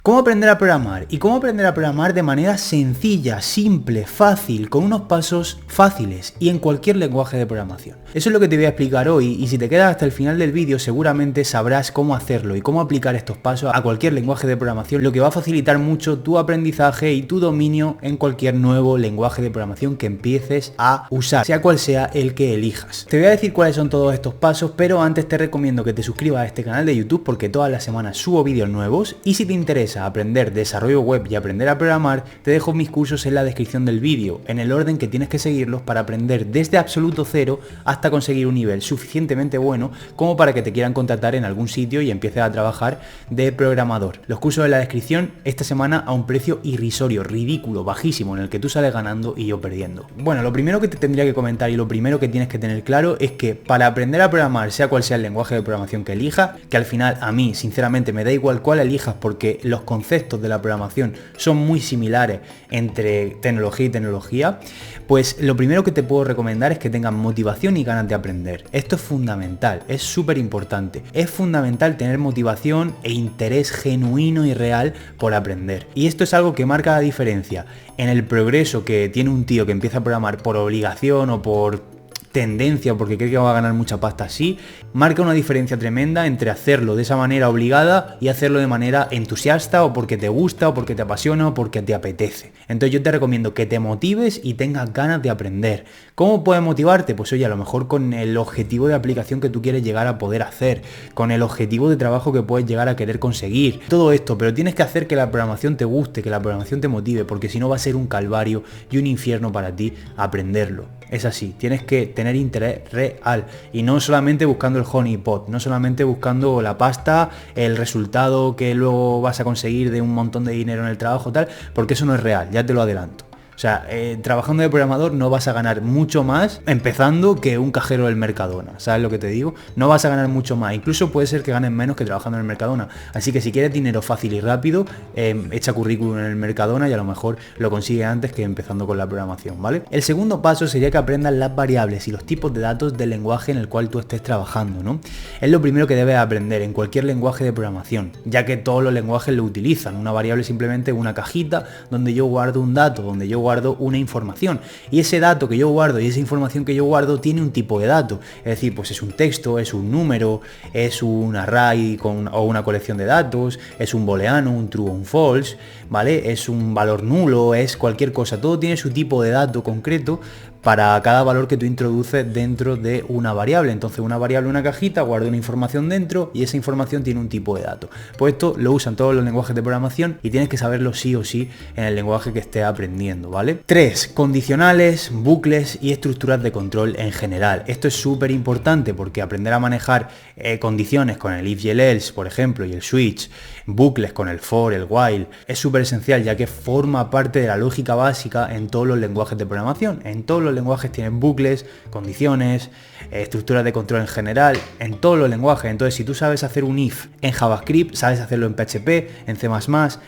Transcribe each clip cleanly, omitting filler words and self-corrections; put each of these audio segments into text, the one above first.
¿Cómo aprender a programar? Y cómo aprender a programar de manera sencilla, simple, fácil, con unos pasos fáciles y en cualquier lenguaje de programación. Eso es lo que te voy a explicar hoy y si te quedas hasta el final del vídeo seguramente sabrás cómo hacerlo y cómo aplicar estos pasos a cualquier lenguaje de programación, lo que va a facilitar mucho tu aprendizaje y tu dominio en cualquier nuevo lenguaje de programación que empieces a usar, sea cual sea el que elijas. Te voy a decir cuáles son todos estos pasos, pero antes te recomiendo que te suscribas a este canal de YouTube porque todas las semanas subo vídeos nuevos y si te interesa aprender desarrollo web y aprender a programar, te dejo mis cursos en la descripción del vídeo, en el orden que tienes que seguirlos para aprender desde absoluto cero hasta conseguir un nivel suficientemente bueno como para que te quieran contratar en algún sitio y empieces a trabajar de programador. Los cursos en la descripción esta semana a un precio irrisorio, ridículo, bajísimo, en el que tú sales ganando y yo perdiendo. Bueno, lo primero que te tendría que comentar y lo primero que tienes que tener claro es que para aprender a programar, sea cual sea el lenguaje de programación que elijas, que al final a mí sinceramente me da igual cuál elijas porque los conceptos de la programación son muy similares entre tecnología y tecnología, pues lo primero que te puedo recomendar es que tengas motivación y ganas de aprender. Esto es fundamental, es súper importante. Es fundamental tener motivación e interés genuino y real por aprender. Y esto es algo que marca la diferencia en el progreso que tiene un tío que empieza a programar por obligación o por tendencia porque cree que va a ganar mucha pasta así, marca una diferencia tremenda entre hacerlo de esa manera obligada y hacerlo de manera entusiasta o porque te gusta o porque te apasiona o porque te apetece. Entonces yo te recomiendo que te motives y tengas ganas de aprender. ¿Cómo puedes motivarte? Pues oye, a lo mejor con el objetivo de aplicación que tú quieres llegar a poder hacer, con el objetivo de trabajo que puedes llegar a querer conseguir, todo esto, pero tienes que hacer que la programación te guste, que la programación te motive, porque si no va a ser un calvario y un infierno para ti aprenderlo. Es así, tienes que tener interés real y no solamente buscando el honeypot, no solamente buscando la pasta, el resultado que luego vas a conseguir de un montón de dinero en el trabajo tal, porque eso no es real, ya te lo adelanto. O sea, trabajando de programador no vas a ganar mucho más empezando que un cajero del Mercadona, ¿sabes lo que te digo? No vas a ganar mucho más, incluso puede ser que ganes menos que trabajando en el Mercadona. Así que si quieres dinero fácil y rápido, echa currículum en el Mercadona y a lo mejor lo consigues antes que empezando con la programación, ¿vale? El segundo paso sería que aprendas las variables y los tipos de datos del lenguaje en el cual tú estés trabajando, ¿no? Es lo primero que debes aprender en cualquier lenguaje de programación, ya que todos los lenguajes lo utilizan. Una variable es simplemente una cajita donde yo guardo un dato, donde yo guardo una información y ese dato que yo guardo y esa información que yo guardo tiene un tipo de dato, es decir, pues es un texto, es un número, es un array o una colección de datos, es un booleano, un true o un false, ¿vale? Es un valor nulo, es cualquier cosa, todo tiene su tipo de dato concreto para cada valor que tú introduces dentro de una variable. Entonces una variable, una cajita, guarda una información dentro y esa información tiene un tipo de dato. Pues esto lo usan todos los lenguajes de programación y tienes que saberlo sí o sí en el lenguaje que estés aprendiendo, ¿vale? 3. Condicionales, bucles y estructuras de control en general. Esto es súper importante porque aprender a manejar condiciones con el if y el else, por ejemplo, y el switch, bucles con el for, el while, es súper esencial ya que forma parte de la lógica básica en todos los lenguajes de programación. En todos los lenguajes tienen bucles, condiciones, estructuras de control en general, en todos los lenguajes. Entonces si tú sabes hacer un if en JavaScript, sabes hacerlo en PHP, en C++,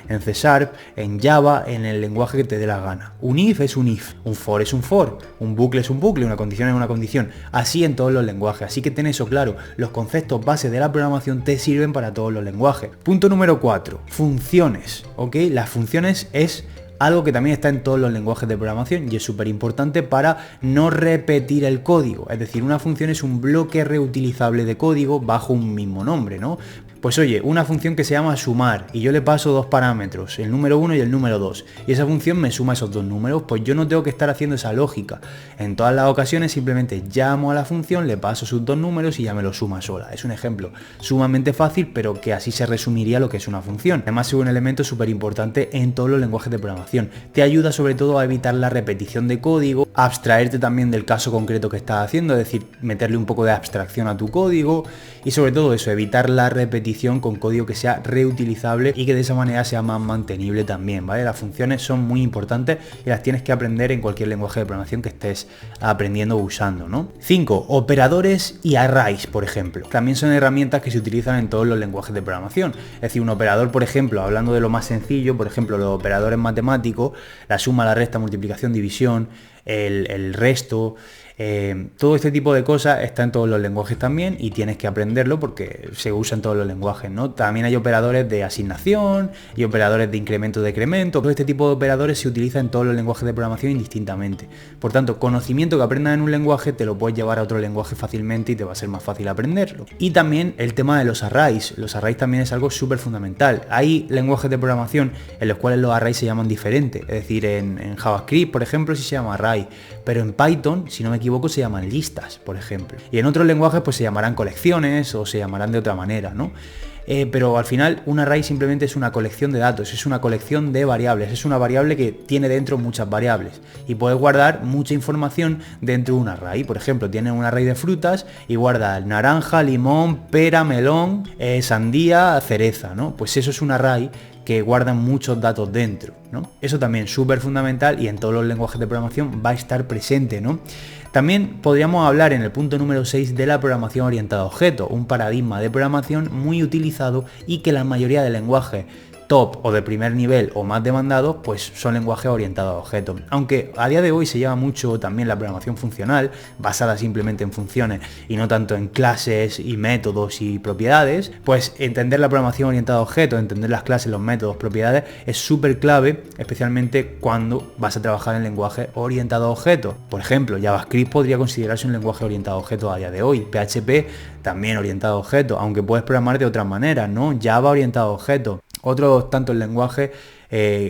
en C Sharp, en Java, en el lenguaje que te dé la gana. Un if es un if, un for es un for, un bucle es un bucle, una condición es una condición, así en todos los lenguajes. Así que ten eso claro, los conceptos base de la programación te sirven para todos los lenguajes. Punto número 4, funciones, ¿ok? Las funciones es algo que también está en todos los lenguajes de programación y es súper importante para no repetir el código. Es decir, una función es un bloque reutilizable de código bajo un mismo nombre, ¿no? Pues oye, una función que se llama sumar y yo le paso dos parámetros, el número 1 y el número 2, y esa función me suma esos dos números, pues yo no tengo que estar haciendo esa lógica. En todas las ocasiones simplemente llamo a la función, le paso sus dos números y ya me lo suma sola. Es un ejemplo sumamente fácil, pero que así se resumiría lo que es una función. Además es un elemento súper importante en todos los lenguajes de programación. Te ayuda sobre todo a evitar la repetición de código, a abstraerte también del caso concreto que estás haciendo, es decir, meterle un poco de abstracción a tu código y sobre todo eso, evitar la repetición con código que sea reutilizable y que de esa manera sea más mantenible también, ¿vale? Las funciones son muy importantes y las tienes que aprender en cualquier lenguaje de programación que estés aprendiendo o usando, ¿no? 5. Operadores y arrays, por ejemplo. También son herramientas que se utilizan en todos los lenguajes de programación. Es decir, un operador, por ejemplo, hablando de lo más sencillo, por ejemplo, los operadores matemáticos, la suma, la resta, multiplicación, división, el resto. Todo este tipo de cosas está en todos los lenguajes también y tienes que aprenderlo porque se usa en todos los lenguajes, ¿no? También hay operadores de asignación y operadores de incremento-decremento. Todo este tipo de operadores se utiliza en todos los lenguajes de programación indistintamente. Por tanto, conocimiento que aprendas en un lenguaje te lo puedes llevar a otro lenguaje fácilmente y te va a ser más fácil aprenderlo. Y también el tema de los arrays. Los arrays también es algo súper fundamental. Hay lenguajes de programación en los cuales los arrays se llaman diferente. Es decir, en JavaScript, por ejemplo, sí se llama array, pero en Python, si no me equivoco, se llaman listas, por ejemplo. Y en otros lenguajes pues se llamarán colecciones o se llamarán de otra manera, ¿no? Pero al final un array simplemente es una colección de datos, es una colección de variables, es una variable que tiene dentro muchas variables y puedes guardar mucha información dentro de un array. Por ejemplo, tienes un array de frutas y guardas naranja, limón, pera, melón, sandía, cereza, ¿no? Pues eso es un array que guardan muchos datos dentro, ¿no? Eso también es súper fundamental y en todos los lenguajes de programación va a estar presente, ¿no? También podríamos hablar en el punto número 6 de la programación orientada a objetos, un paradigma de programación muy utilizado y que la mayoría de lenguajes top o de primer nivel o más demandados pues son lenguajes orientados a objetos. Aunque a día de hoy se lleva mucho también la programación funcional, basada simplemente en funciones y no tanto en clases y métodos y propiedades, pues entender la programación orientada a objetos, entender las clases, los métodos, propiedades es súper clave, especialmente cuando vas a trabajar en lenguaje orientado a objetos. Por ejemplo, JavaScript podría considerarse un lenguaje orientado a objetos a día de hoy, PHP también orientado a objetos, aunque puedes programar de otras maneras, ¿no? Java orientado a objetos. Otros tantos lenguajes,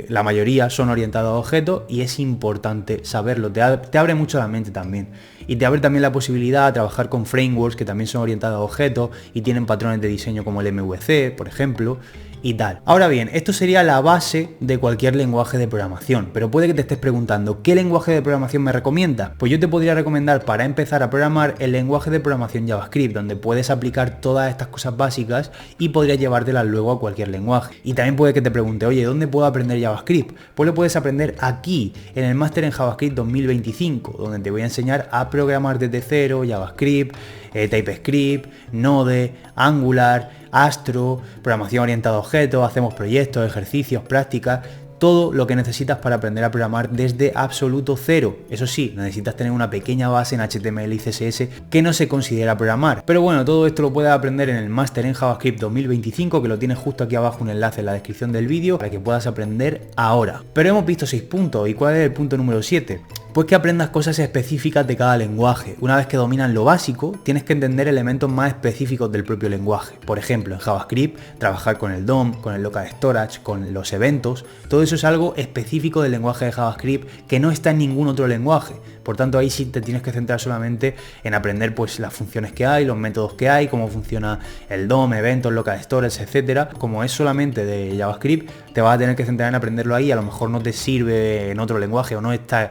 la mayoría son orientados a objetos y es importante saberlo, te abre mucho la mente también. Y te abre también la posibilidad de trabajar con frameworks que también son orientados a objetos y tienen patrones de diseño como el MVC, por ejemplo, y tal. Ahora bien, esto sería la base de cualquier lenguaje de programación, pero puede que te estés preguntando, ¿qué lenguaje de programación me recomienda? Pues yo te podría recomendar para empezar a programar el lenguaje de programación JavaScript, donde puedes aplicar todas estas cosas básicas y podrías llevártelas luego a cualquier lenguaje. Y también puede que te pregunte, oye, ¿dónde puedo aprender JavaScript? Pues lo puedes aprender aquí, en el máster en JavaScript 2025, donde te voy a enseñar a programar desde cero, JavaScript, TypeScript, Node, Angular, Astro, programación orientada a objetos, hacemos proyectos, ejercicios, prácticas, todo lo que necesitas para aprender a programar desde absoluto cero. Eso sí, necesitas tener una pequeña base en HTML y CSS que no se considera programar. Pero bueno, todo esto lo puedes aprender en el máster en JavaScript 2025, que lo tienes justo aquí abajo un enlace en la descripción del vídeo para que puedas aprender ahora. Pero hemos visto 6 puntos, ¿y cuál es el punto número 7? Pues que aprendas cosas específicas de cada lenguaje. Una vez que dominas lo básico, tienes que entender elementos más específicos del propio lenguaje. Por ejemplo, en JavaScript, trabajar con el DOM, con el Local Storage, con los eventos. Todo eso es algo específico del lenguaje de JavaScript que no está en ningún otro lenguaje. Por tanto, ahí sí te tienes que centrar solamente en aprender pues las funciones que hay, los métodos que hay, cómo funciona el DOM, eventos, Local Storage, etcétera. Como es solamente de JavaScript, te vas a tener que centrar en aprenderlo ahí. A lo mejor no te sirve en otro lenguaje o no está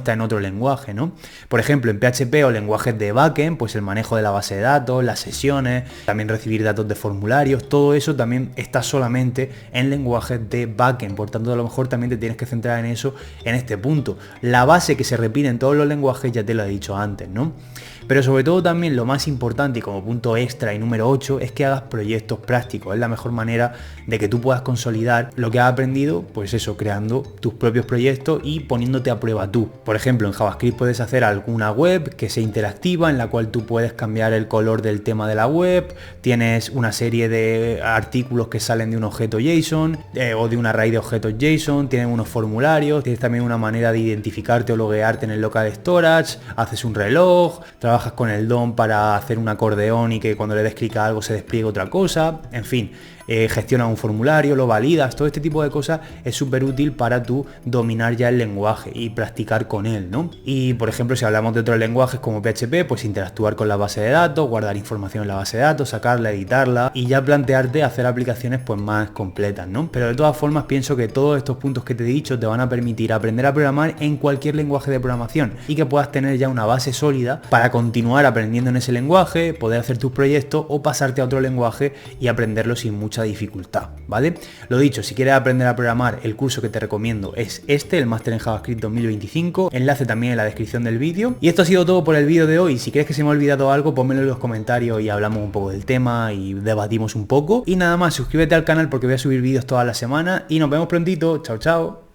en otro lenguaje, ¿no? Por ejemplo, en PHP o lenguajes de backend, pues el manejo de la base de datos, las sesiones, también recibir datos de formularios, todo eso también está solamente en lenguajes de backend. Por tanto, a lo mejor también te tienes que centrar en eso en este punto. La base que se repite en todos los lenguajes ya te lo he dicho antes, ¿no? Pero sobre todo también lo más importante y como punto extra y número 8 es que hagas proyectos prácticos. Es la mejor manera de que tú puedas consolidar lo que has aprendido, pues eso, creando tus propios proyectos y poniéndote a prueba tú. Por ejemplo, en JavaScript puedes hacer alguna web que sea interactiva en la cual tú puedes cambiar el color del tema de la web, tienes una serie de artículos que salen de un objeto JSON o de un array de objetos JSON, tienes unos formularios, tienes también una manera de identificarte o loguearte en el local storage, haces un reloj, trabajas con el DOM para hacer un acordeón y que cuando le des clic a algo se despliegue otra cosa, en fin. Gestionas un formulario, lo validas, todo este tipo de cosas es súper útil para tú dominar ya el lenguaje y practicar con él, ¿no? Y por ejemplo, si hablamos de otros lenguajes como PHP, pues interactuar con la base de datos, guardar información en la base de datos, sacarla, editarla y ya plantearte hacer aplicaciones pues más completas, ¿no? Pero de todas formas pienso que todos estos puntos que te he dicho te van a permitir aprender a programar en cualquier lenguaje de programación y que puedas tener ya una base sólida para continuar aprendiendo en ese lenguaje, poder hacer tus proyectos o pasarte a otro lenguaje y aprenderlo sin mucha dificultad, ¿vale? Lo dicho, si quieres aprender a programar, el curso que te recomiendo es este, el máster en JavaScript 2025, enlace también en la descripción del vídeo. Y esto ha sido todo por el vídeo de hoy. Si crees que se me ha olvidado algo, pónmelo en los comentarios y hablamos un poco del tema y debatimos un poco. Y nada más, suscríbete al canal porque voy a subir vídeos toda la semana y nos vemos prontito. Chao, chao.